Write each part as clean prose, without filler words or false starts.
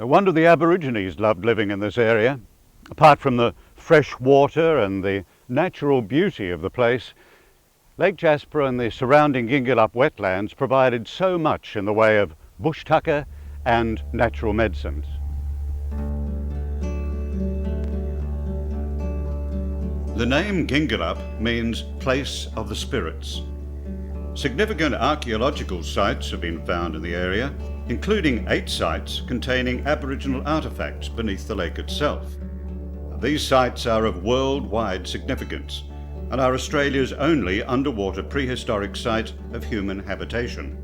No wonder the Aborigines loved living in this area. Apart from the fresh water and the natural beauty of the place, Lake Jasper and the surrounding Gingalup wetlands provided so much in the way of bush tucker and natural medicines. The name Gingalup means place of the spirits. Significant archaeological sites have been found in the area, including 8 sites containing Aboriginal artefacts beneath the lake itself. These sites are of worldwide significance and are Australia's only underwater prehistoric site of human habitation.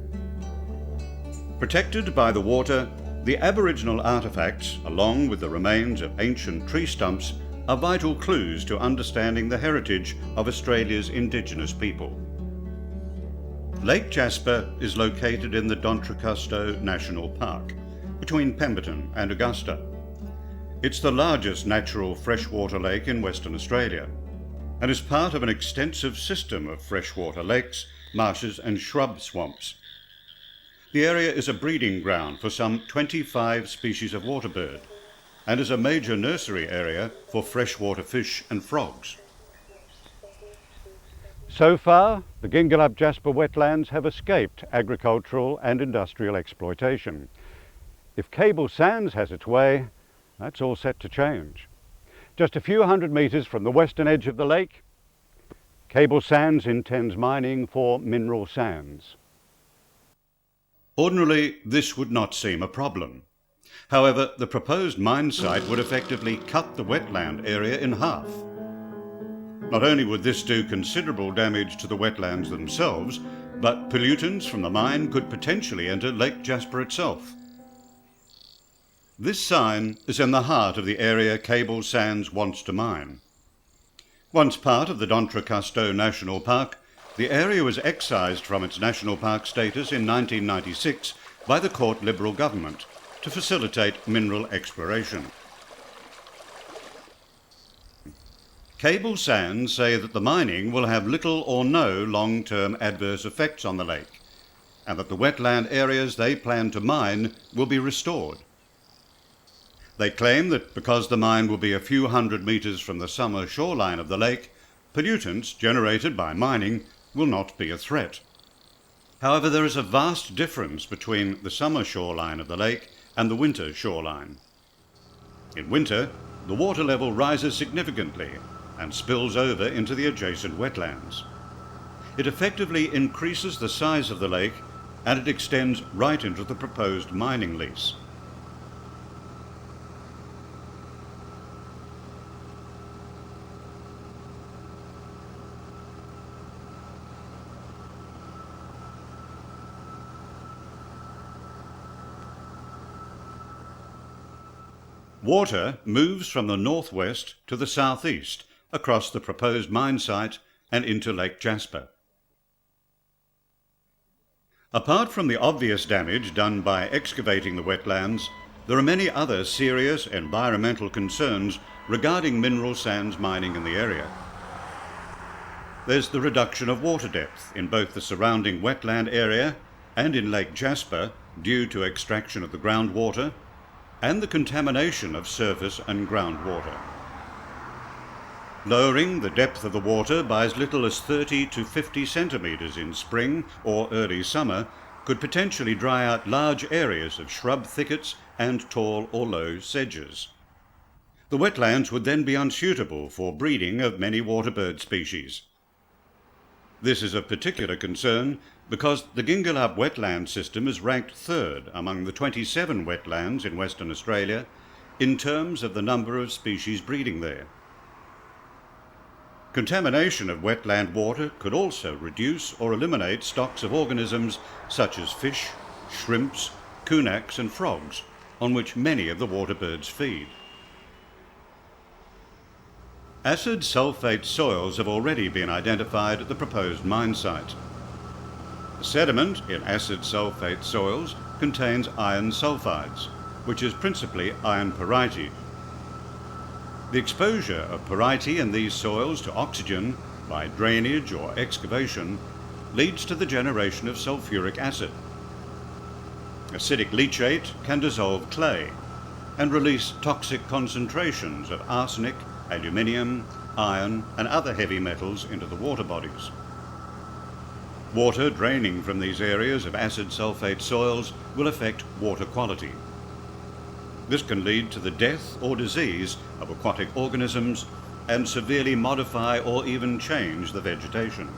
Protected by the water, the Aboriginal artefacts, along with the remains of ancient tree stumps, are vital clues to understanding the heritage of Australia's Indigenous people. Lake Jasper is located in the D'Entrecasteaux National Park, between Pemberton and Augusta. It's the largest natural freshwater lake in Western Australia, and is part of an extensive system of freshwater lakes, marshes and shrub swamps. The area is a breeding ground for some 25 species of waterbird, and is a major nursery area for freshwater fish and frogs. So far, the Gingalup Jasper wetlands have escaped agricultural and industrial exploitation. If cable sands has its way, that's all set to change. Just a few hundred metres from the western edge of the lake, Cable Sands intends mining for mineral sands. Ordinarily, this would not seem a problem. However, the proposed mine site would effectively cut the wetland area in half. Not only would this do considerable damage to the wetlands themselves, but pollutants from the mine could potentially enter Lake Jasper itself. This sign is in the heart of the area Cable Sands wants to mine. Once part of the D'Entrecasteaux National Park, the area was excised from its national park status in 1996 by the Court Liberal government to facilitate mineral exploration. Cable Sands say that the mining will have little or no long-term adverse effects on the lake, and that the wetland areas they plan to mine will be restored. They claim that because the mine will be a few hundred metres from the summer shoreline of the lake, pollutants generated by mining will not be a threat. However, there is a vast difference between the summer shoreline of the lake and the winter shoreline. In winter, the water level rises significantly and spills over into the adjacent wetlands. It effectively increases the size of the lake, and it extends right into the proposed mining lease. Water moves from the northwest to the southeast across the proposed mine site and into Lake Jasper. Apart from the obvious damage done by excavating the wetlands, there are many other serious environmental concerns regarding mineral sands mining in the area. There's the reduction of water depth in both the surrounding wetland area and in Lake Jasper due to extraction of the groundwater, and the contamination of surface and groundwater. Lowering the depth of the water by as little as 30 to 50 centimetres in spring or early summer could potentially dry out large areas of shrub thickets and tall or low sedges. The wetlands would then be unsuitable for breeding of many waterbird species. This is of particular concern because the Gingalup wetland system is ranked 3rd among the 27 wetlands in Western Australia in terms of the number of species breeding there. Contamination of wetland water could also reduce or eliminate stocks of organisms such as fish, shrimps, kunaks and frogs, on which many of the waterbirds feed. Acid sulfate soils have already been identified at the proposed mine site. The sediment in acid sulfate soils contains iron sulfides, which is principally iron pyrites. The exposure of pyrites in these soils to oxygen by drainage or excavation leads to the generation of sulfuric acid. Acidic leachate can dissolve clay, and release toxic concentrations of arsenic, aluminium, iron and other heavy metals into the water bodies. Water draining from these areas of acid sulfate soils will affect water quality. This can lead to the death or disease of aquatic organisms and severely modify or even change the vegetation.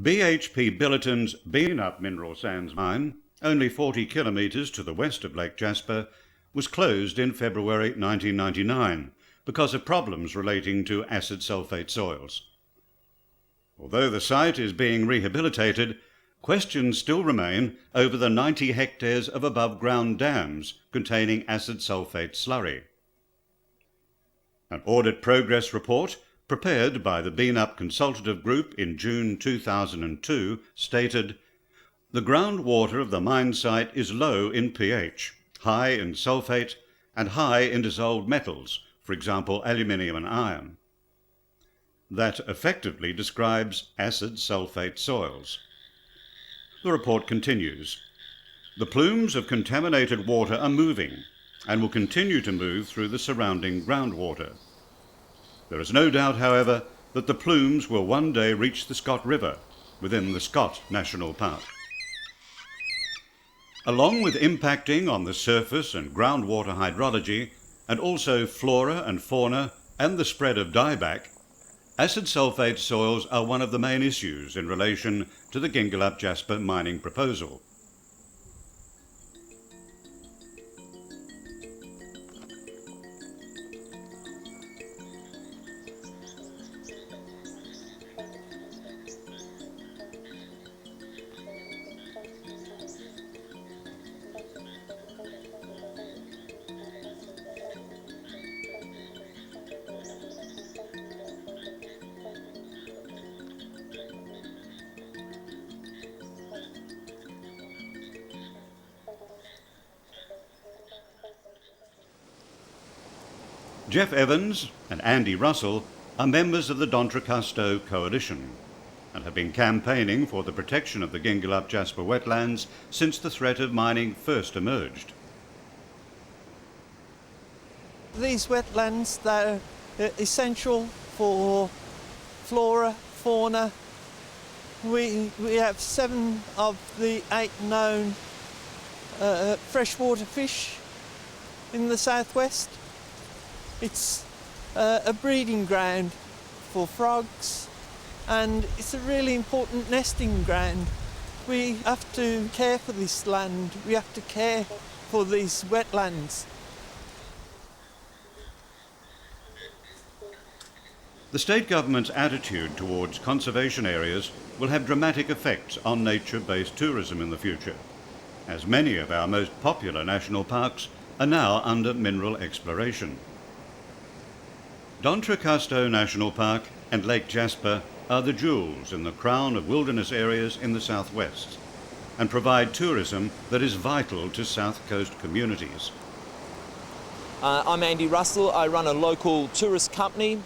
BHP Billiton's Beenup mineral sands mine, only 40 kilometres to the west of Lake Jasper, was closed in February 1999 because of problems relating to acid sulfate soils. Although the site is being rehabilitated, questions still remain over the 90 hectares of above-ground dams containing acid sulfate slurry. An audit progress report prepared by the Beenup Consultative Group in June 2002 stated, "The groundwater of the mine site is low in pH, high in sulfate and high in dissolved metals, for example aluminium and iron." That effectively describes acid sulfate soils. The report continues, "The plumes of contaminated water are moving and will continue to move through the surrounding groundwater. There is no doubt, however, that the plumes will one day reach the Scott River within the Scott National Park." Along with impacting on the surface and groundwater hydrology, and also flora and fauna and the spread of dieback, acid sulfate soils are one of the main issues in relation to the Gingalup Jasper mining proposal. Jeff Evans and Andy Russell are members of the D'Entrecasteaux Coalition and have been campaigning for the protection of the Gingalup Jasper wetlands since the threat of mining first emerged. These wetlands, they're essential for flora, fauna. We have 7 of the 8 known freshwater fish in the southwest. It's a breeding ground for frogs and it's a really important nesting ground. We have to care for this land, we have to care for these wetlands. The state government's attitude towards conservation areas will have dramatic effects on nature-based tourism in the future, as many of our most popular national parks are now under mineral exploration. D'Entrecasteaux National Park and Lake Jasper are the jewels in the crown of wilderness areas in the southwest and provide tourism that is vital to South Coast communities. I'm Andy Russell. I run a local tourist company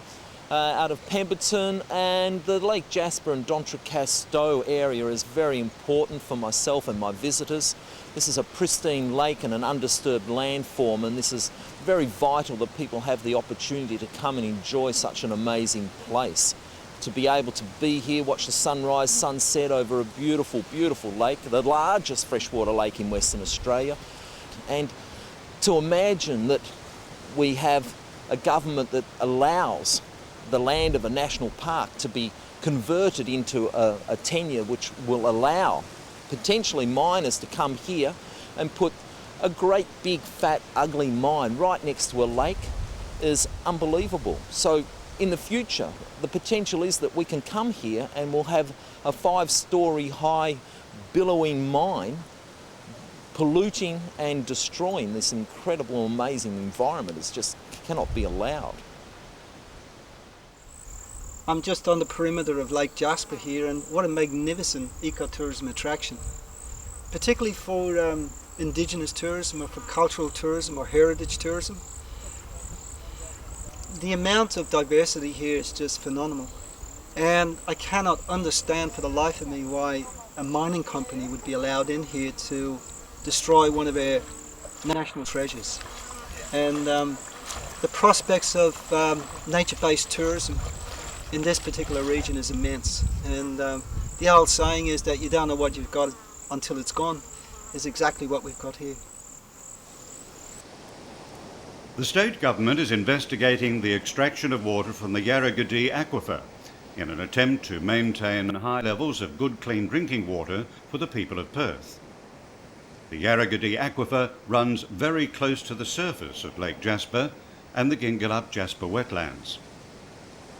out of Pemberton, and the Lake Jasper and D'Entrecasteaux area is very important for myself and my visitors. This is a pristine lake and an undisturbed landform, and this is very vital that people have the opportunity to come and enjoy such an amazing place. To be able to be here, watch the sunrise, sunset over a beautiful, beautiful lake, the largest freshwater lake in Western Australia, and to imagine that we have a government that allows the land of a national park to be converted into a tenure which will allow potentially miners to come here and put a great big fat ugly mine right next to a lake is unbelievable. So in the future the potential is that we can come here and we'll have a 5-story high billowing mine polluting and destroying this incredible amazing environment. It just cannot be allowed. I'm just on the perimeter of Lake Jasper here, and what a magnificent ecotourism attraction, particularly for indigenous tourism or for cultural tourism or heritage tourism. The amount of diversity here is just phenomenal, and I cannot understand for the life of me why a mining company would be allowed in here to destroy one of our national treasures. And the prospects of nature-based tourism in this particular region is immense. And the old saying is that you don't know what you've got until it's gone, is exactly what we've got here. The state government is investigating the extraction of water from the Yarragadee aquifer in an attempt to maintain high levels of good clean drinking water for the people of Perth. The Yarragadee aquifer runs very close to the surface of Lake Jasper and the Gingalup Jasper wetlands.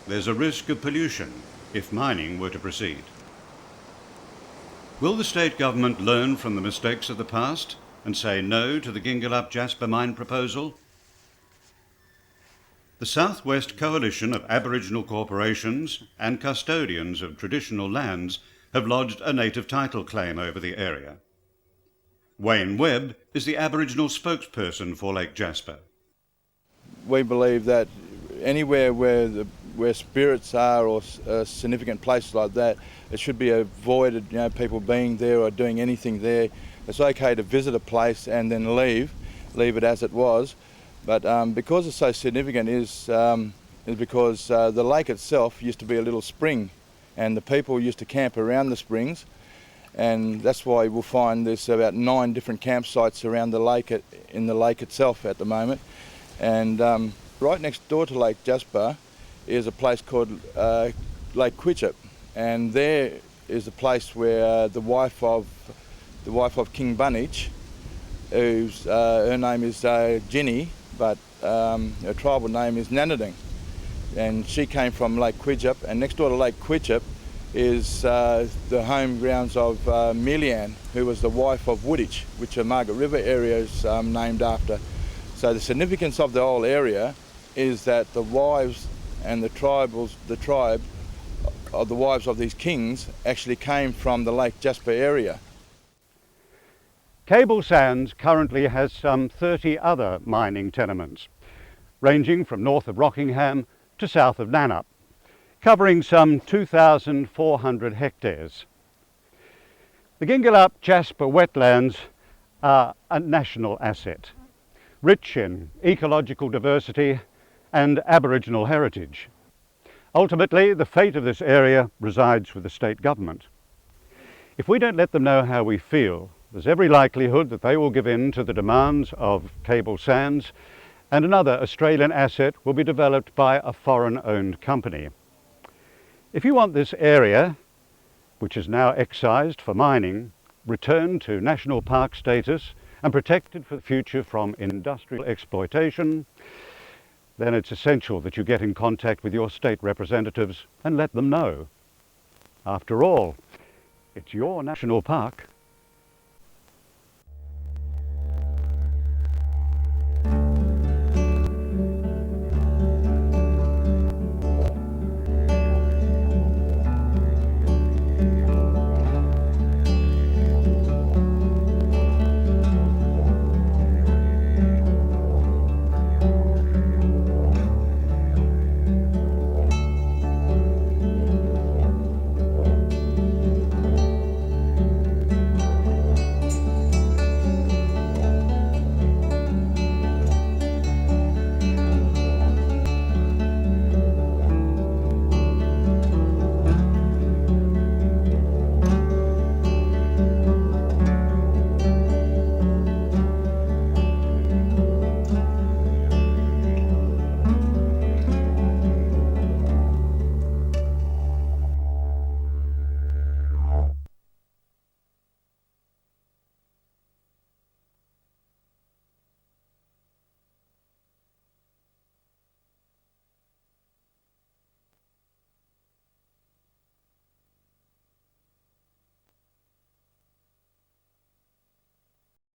There's a risk of pollution if mining were to proceed. Will the state government learn from the mistakes of the past and say no to the Gingalup Jasper mine proposal? The Southwest Coalition of Aboriginal corporations and custodians of traditional lands have lodged a native title claim over the area. Wayne Webb is the Aboriginal spokesperson for Lake Jasper. We believe that anywhere where spirits are or significant places like that, it should be avoided, people being there or doing anything there. It's okay to visit a place and then leave it as it was. But because it's so significant is because the lake itself used to be a little spring, and the people used to camp around the springs, and that's why we'll find there's about 9 different campsites around the lake in the lake itself at the moment. And right next door to Lake Jasper is a place called Lake Quitchup, and there is a place where the wife of King Bunich, whose her name is Ginny, but her tribal name is Nanading, and she came from Lake Quitchup, and next door to Lake Quitchup is the home grounds of Milian, who was the wife of Wooditch, which the Margaret River area is named after. So the significance of the whole area is that the wives and the tribe of the wives of these kings actually came from the Lake Jasper area. Cable Sands currently has some 30 other mining tenements, ranging from north of Rockingham to south of Nannup, covering some 2,400 hectares. The Gingalup Jasper wetlands are a national asset, rich in ecological diversity and Aboriginal heritage. Ultimately, the fate of this area resides with the state government. If we don't let them know how we feel, there's every likelihood that they will give in to the demands of Cable Sands, and another Australian asset will be developed by a foreign-owned company. If you want this area, which is now excised for mining, returned to national park status and protected for the future from industrial exploitation, then it's essential that you get in contact with your state representatives and let them know. After all, it's your national park.